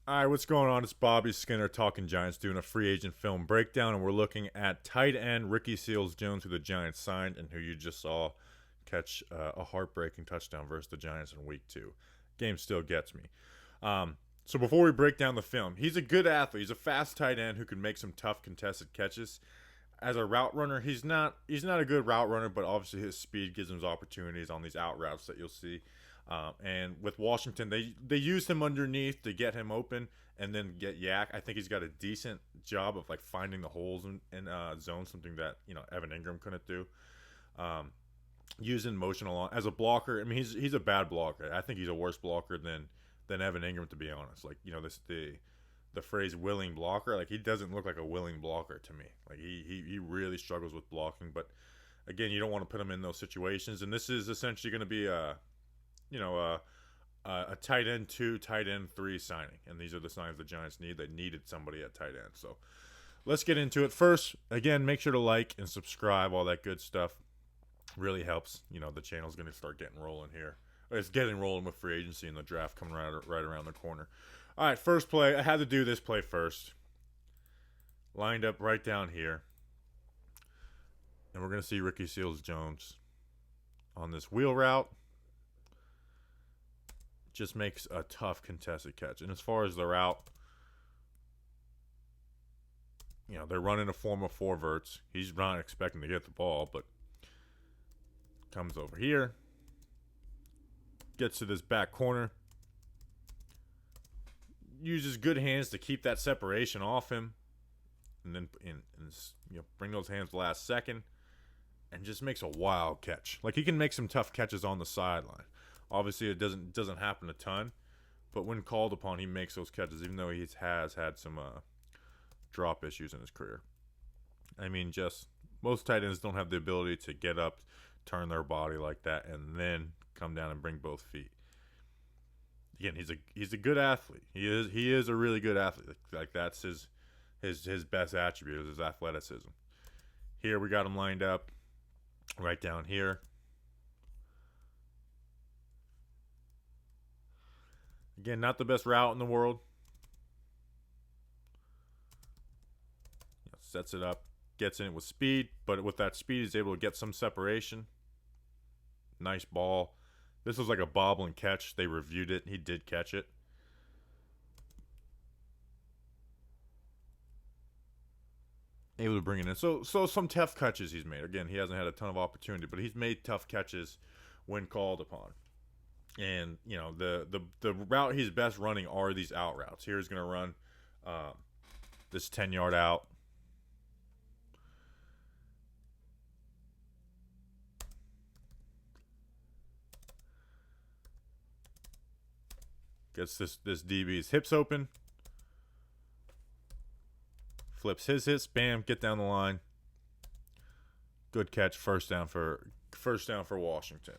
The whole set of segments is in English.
All right, what's going on? It's Bobby Skinner talking Giants, doing a free agent film breakdown, and we're looking at tight end Ricky Seals-Jones, who the Giants signed and who you just saw catch a heartbreaking touchdown versus the Giants in Week 2. Game still gets me. So before we break down the film, he's a good athlete. He's a fast tight end who can make some tough contested catches. As a route runner, he's not a good route runner, but obviously his speed gives him opportunities on these out routes that you'll see. And with Washington, they used him underneath to get him open and then get Yak. I think he's got a decent job of like finding the holes in zone, something that Evan Ingram couldn't do. Using motion along as a blocker. I mean, he's a bad blocker. I think he's a worse blocker than Evan Ingram, to be honest. Like the phrase willing blocker. Like he doesn't look like a willing blocker to me. Like he really struggles with blocking. But again, you don't want to put him in those situations. And this is essentially going to be a tight end 2, tight end 3 signing, and these are the signs the Giants need. They needed somebody at tight end. So let's get into it. First, again, make sure to like and subscribe. All that good stuff really helps. The channel's going to start getting rolling here. It's getting rolling with free agency and the draft coming right around the corner. All right, first play. I had to do this play first. Lined up right down here, and we're going to see Ricky Seals-Jones on this wheel route. Just makes a tough contested catch. And as far as the route, they're running a form of four verts. He's not expecting to get the ball, but comes over here, gets to this back corner, uses good hands to keep that separation off him, and then bring those hands last second, and just makes a wild catch. Like he can make some tough catches on the sideline. Obviously, it doesn't happen a ton, but when called upon, he makes those catches, even though he has had some drop issues in his career. I mean, just most tight ends don't have the ability to get up, turn their body like that, and then come down and bring both feet. Again, he's a good athlete. He is a really good athlete. Like that's his best attribute is his athleticism. Here we got him lined up right down here. Again, not the best route in the world. Sets it up, gets in it with speed, but with that speed, he's able to get some separation. Nice ball. This was like a bobble and catch. They reviewed it. He did catch it. Able to bring it in. So some tough catches he's made. Again, he hasn't had a ton of opportunity, but he's made tough catches when called upon. And the route he's best running are these out routes. Here he's going to run this 10-yard out. Gets this DB's hips open. Flips his hips. Bam. Get down the line. Good catch. First down for Washington.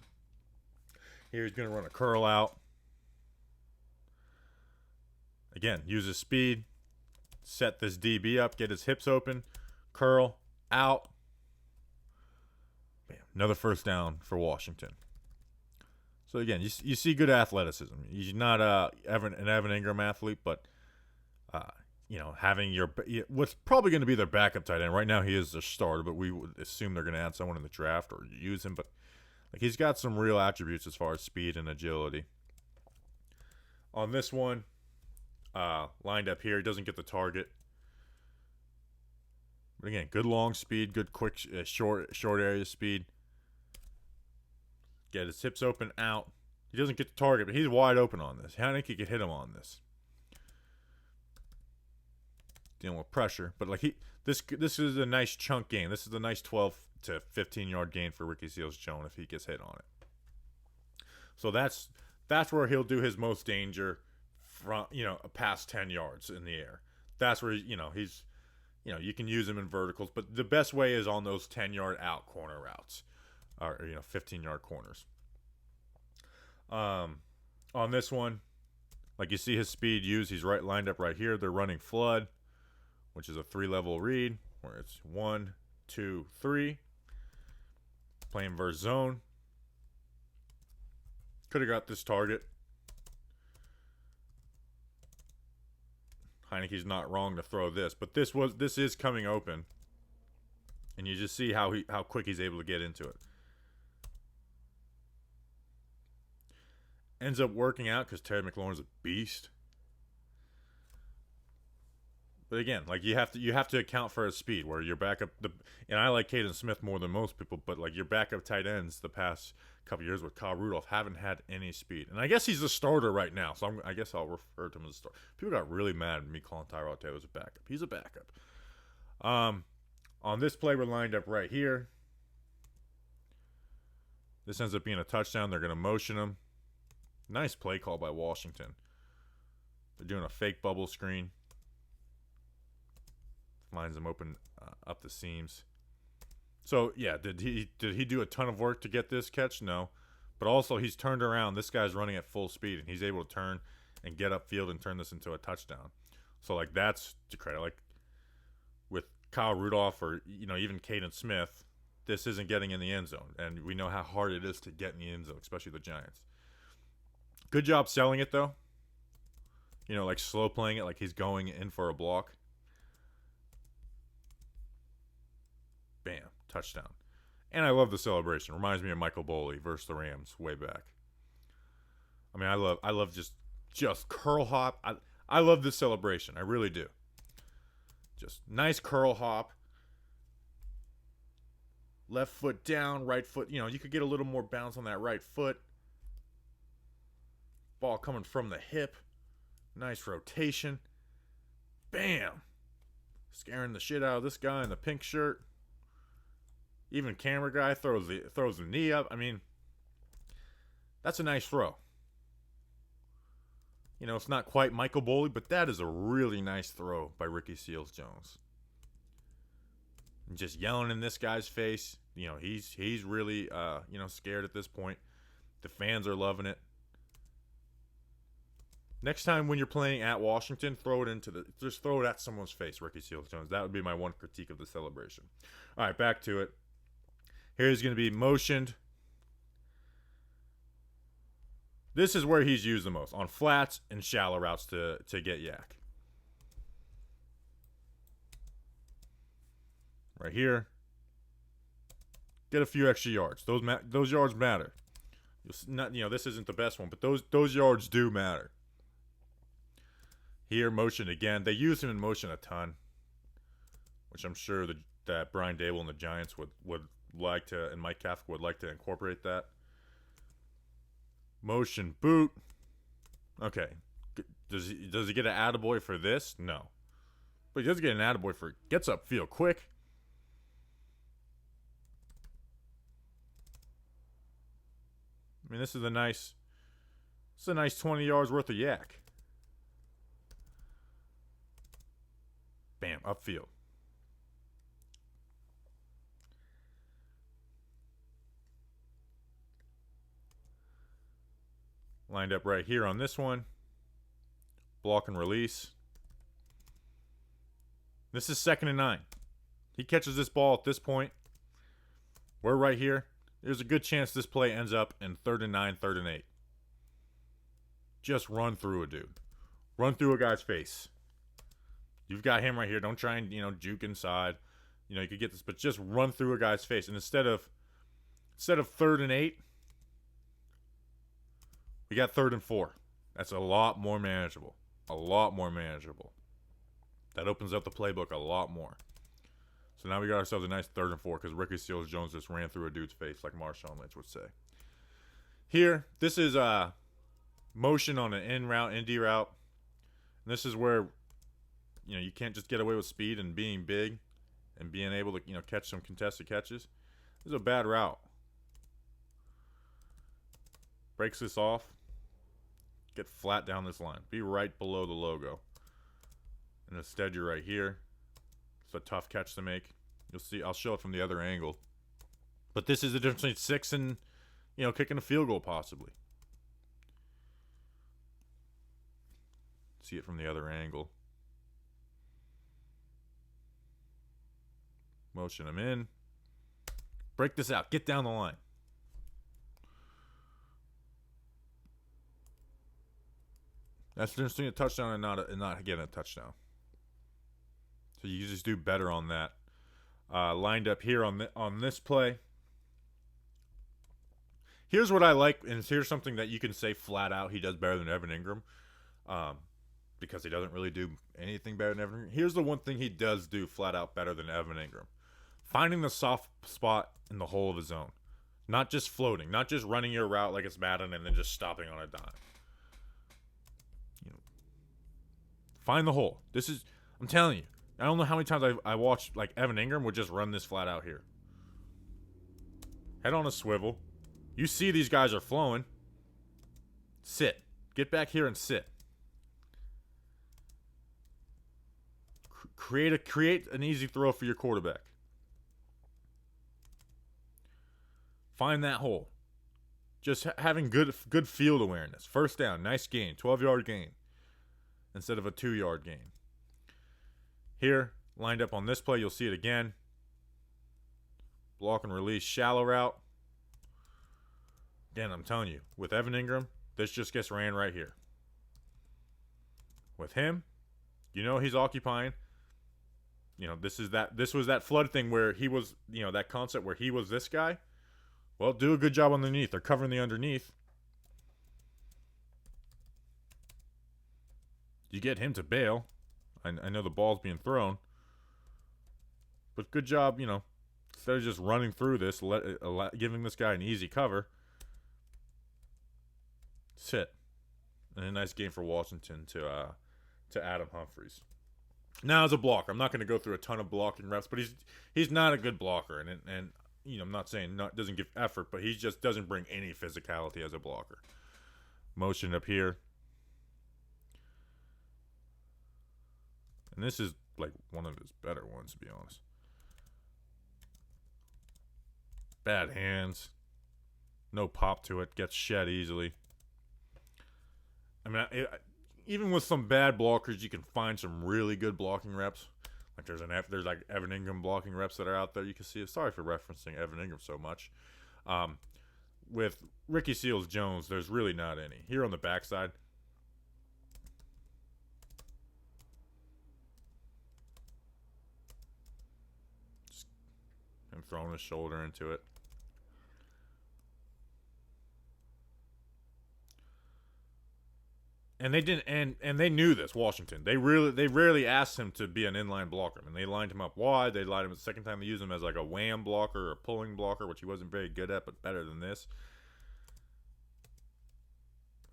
Here he's going to run a curl out. Again, use his speed. Set this DB up. Get his hips open. Curl out. Bam. Another first down for Washington. So again, you see good athleticism. He's not an Evan Ingram athlete, but having what's probably going to be their backup tight end. Right now he is their starter, but we would assume they're going to add someone in the draft or use him. But he's got some real attributes as far as speed and agility. On this one, lined up here, he doesn't get the target. But again, good long speed, good quick short area speed. Get his hips open out. He doesn't get the target, but he's wide open on this. I think he could hit him on this. Dealing with pressure, but this is a nice chunk gain. This is a nice 12 to 15-yard gain for Ricky Seals-Jones if he gets hit on it. So that's where he'll do his most danger from past 10 yards in the air. That's where he's you can use him in verticals, but the best way is on those 10-yard out corner routes. Or 15-yard corners. On this one, like you see his speed used, he's lined up right here. They're running flood, which is a 3-level read, where it's 1, 2, 3. Playing verse zone. Could have got this target. Heineke's not wrong to throw this, but this is coming open, and you just see how quick he's able to get into it. Ends up working out because Terry McLaurin's a beast. But again, like you have to account for his speed, where your backup and I like Caden Smith more than most people, but like your backup tight ends the past couple years with Kyle Rudolph haven't had any speed, and I guess he's the starter right now, so I guess I'll refer to him as a starter. People got really mad at me calling Tyrod Taylor as a backup. He's a backup. On this play, we're lined up right here. This ends up being a touchdown. They're going to motion him. Nice play call by Washington. They're doing a fake bubble screen. Lines him open up the seams. So yeah, did he do a ton of work to get this catch? No, but also he's turned around. This guy's running at full speed, and he's able to turn and get upfield and turn this into a touchdown. So like that's to credit. Like with Kyle Rudolph or even Caden Smith, this isn't getting in the end zone, and we know how hard it is to get in the end zone, especially the Giants. Good job selling it though. Like slow playing it, like he's going in for a block. Bam, touchdown. And I love the celebration. Reminds me of Michael Boley versus the Rams way back. I mean, I love just curl hop. I love this celebration. I really do. Just nice curl hop. Left foot down, right foot. You could get a little more bounce on that right foot. Ball coming from the hip. Nice rotation. Bam. Scaring the shit out of this guy in the pink shirt. Even camera guy throws the knee up. I mean, that's a nice throw. It's not quite Michael Boley, but that is a really nice throw by Ricky Seals-Jones. Just yelling in this guy's face. He's really scared at this point. The fans are loving it. Next time when you're playing at Washington, just throw it at someone's face, Ricky Seals-Jones. That would be my one critique of the celebration. All right, back to it. Here's going to be motioned. This is where he's used the most, on flats and shallow routes to get yak. Right here. Get a few extra yards. Those yards matter. This isn't the best one, but those yards do matter. Here, motion again. They use him in motion a ton, which I'm sure that Brian Daboll and the Giants would like to, and Mike Kafka would like to incorporate that. Motion boot. Okay. Does he get an attaboy for this? No. But he does get an attaboy for gets upfield quick. I mean, this is a nice 20 yards worth of yak. Bam, upfield. Lined up right here on this one. Block and release. This is 2nd and 9. He catches this ball at this point. We're right here. There's a good chance this play ends up in 3rd and 9, 3rd and 8. Just run through a dude. Run through a guy's face. You've got him right here. Don't try and, juke inside. You could get this, but just run through a guy's face. And instead of 3rd and 8, we got 3rd and 4. That's a lot more manageable. A lot more manageable. That opens up the playbook a lot more. So now we got ourselves a nice 3rd and 4 because Ricky Seals-Jones just ran through a dude's face like Marshawn Lynch would say. Here, this is motion on an in route, ND route. And this is where, you can't just get away with speed and being big and being able to, catch some contested catches. This is a bad route. Breaks this off. Get flat down this line. Be right below the logo. And instead, you're right here. It's a tough catch to make. You'll see. I'll show it from the other angle. But this is the difference between 6 and, kicking a field goal possibly. See it from the other angle. Motion him in. Break this out. Get down the line. That's the difference between a touchdown and not getting a touchdown. So you just do better on that. Lined up here on this play. Here's what I like, and here's something that you can say flat out he does better than Evan Ingram, because he doesn't really do anything better than Evan Ingram. Here's the one thing he does do flat out better than Evan Ingram. Finding the soft spot in the hole of his zone. Not just floating, not just running your route like it's Madden and then just stopping on a dime. Find the hole. I'm telling you, I don't know how many times I watched like Evan Ingram would just run this flat out here. Head on a swivel. You see these guys are flowing. Sit. Get back here and sit. Create an easy throw for your quarterback. Find that hole. Just having good field awareness. First down, nice gain, 12-yard gain instead of a 2-yard gain. Here, lined up on this play, you'll see it again. Block and release, shallow route. Again, I'm telling you, with Evan Ingram, this just gets ran right here. With him, he's occupying. This was that flood thing where he was, that concept where he was this guy. Well, do a good job underneath. They're covering the underneath. You get him to bail. I know the ball's being thrown. But good job, instead of just running through this, giving this guy an easy cover. Sit. And a nice game for Washington to Adam Humphries. Now, as a blocker, I'm not going to go through a ton of blocking reps, but he's not a good blocker. And I'm not saying doesn't give effort, but he just doesn't bring any physicality as a blocker. Motion up here. And this is like one of his better ones, to be honest. Bad hands. No pop to it. Gets shed easily. I mean, even with some bad blockers, you can find some really good blocking reps. Like there's like Evan Ingram blocking reps that are out there. You can see it. Sorry for referencing Evan Ingram so much. With Ricky Seals-Jones, there's really not any. Here on the backside. Just him throwing his shoulder into it. And they didn't, and they knew this. Washington, they rarely asked him to be an inline blocker. I mean, they lined him up wide. They lined him the second time they used him as like a wham blocker or a pulling blocker, which he wasn't very good at, but better than this.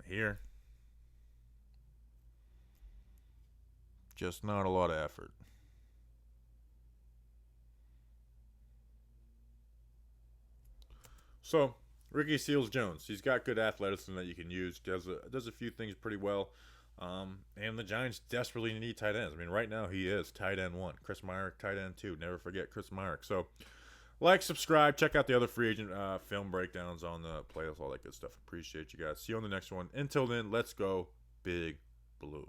Here, just not a lot of effort. So. Ricky Seals-Jones, he's got good athleticism that you can use. Does a few things pretty well. And the Giants desperately need tight ends. I mean, right now he is tight end 1. Chris Myarick, tight end 2. Never forget Chris Myarick. So, subscribe, check out the other free agent film breakdowns on the playlist, all that good stuff. Appreciate you guys. See you on the next one. Until then, let's go Big Blue.